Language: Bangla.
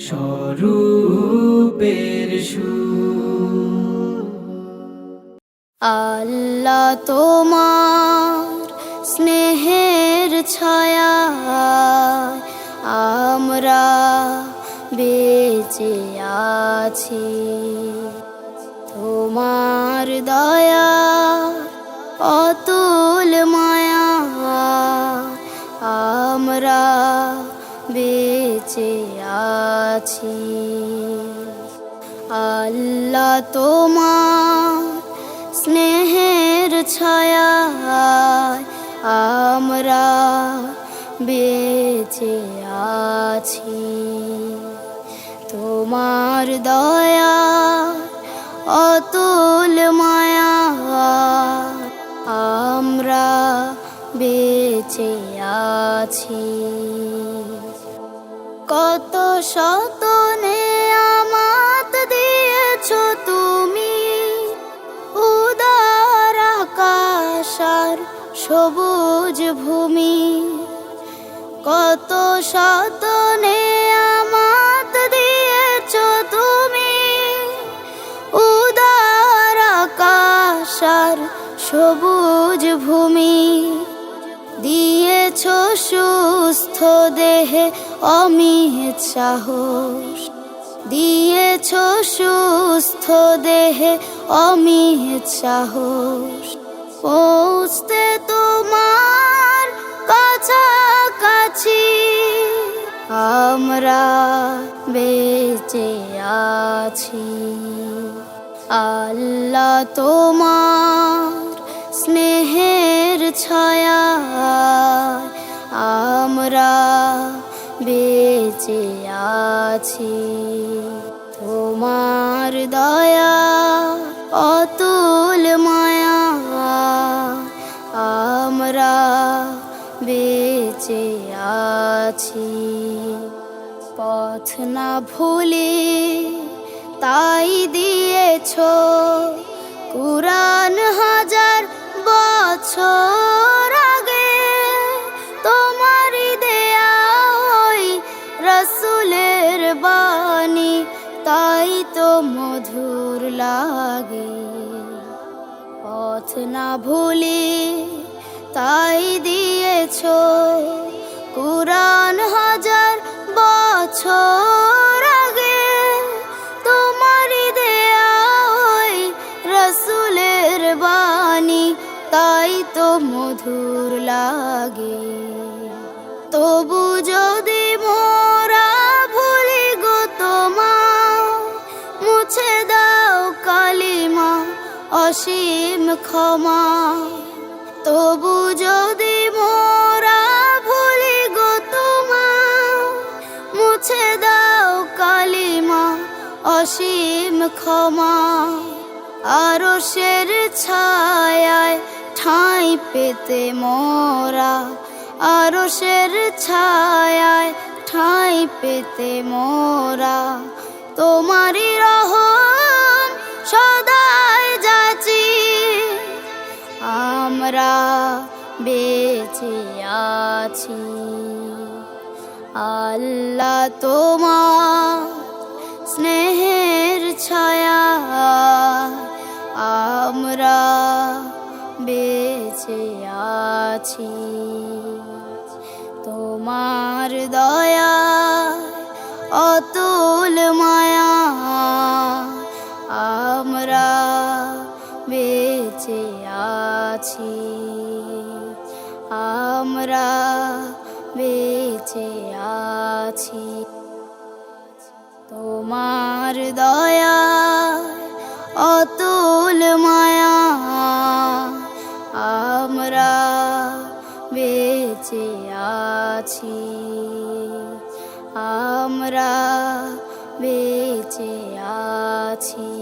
স্বরূপের সুর। আল্লাহ তোমার স্নেহের ছায়ায় আমরা বেঁচে আছি। তোমার দয়া অতুল মায়া আমরা বেঁচে আছি। আল্লাহ তোমার স্নেহের ছায়ায় আমরা বেঁচে আছি। তোমার দয়া অতুল মায়া আমরা বেঁচে আছি। কত শত নেয়ামত দিয়েছো তুমি, উদার আকাশ আর সবুজ ভূমি। কত শত নেয়ামত দিয়েছো তুমি, উদার আকাশ আর সবুজ ভূমি। দিয়েছো সুস্থ দেহে অমিত সাহস, দিয়েছো সুস্থ দেহে অমিত সাহস। পৌঁছতে তোমার কাছাকাছি আমরা বেঁচে আছি। আল্লাহ তোমার স্নেহের ছায়ায় আমরা বেঁচে আছি। তোমার দয়া অতুল মায়া আমরা বেঁচে আছি। পথ না ভুলি তাই দিয়েছো কুরআন হাজার বছর আগে। তোমারই দেয়া ওই রাসূলের বাণী তাই তো মধুর লাগে। পথ না ভুলি তাই দিয়েছো কুরআন হাজার বছর আগে। তোমারই দেয়া ওই রাসূলের বাণী তাই তো মধুর লাগে। তবু যদি মোরা ভুলি গো তোমার, মুছে দাও কালিমা অসীম ক্ষমা। তবু যদি মোরা ভুলি গো তোমার, মুছে দাও কালিমা অসীম ক্ষমা। আরশের ছায়ায় ঠাঁই পেতে মোরা, আরশের ছায়ায় ঠাঁই পেতে মোরা। তোমারই রহম সদাই যাচি আমরা বেঁচে আছি। আল্লাহ তোমার স্নেহের ছায়ায় আমরা বেঁচে আছি। তোমার দয়া অতুল মায়া আমরা বেঁচে আছি। আমরা বেঁচে আছি। তোমার দয়া অতুল মায়া আমরা বেঁচে আছি। আমরা বেঁচে আছি।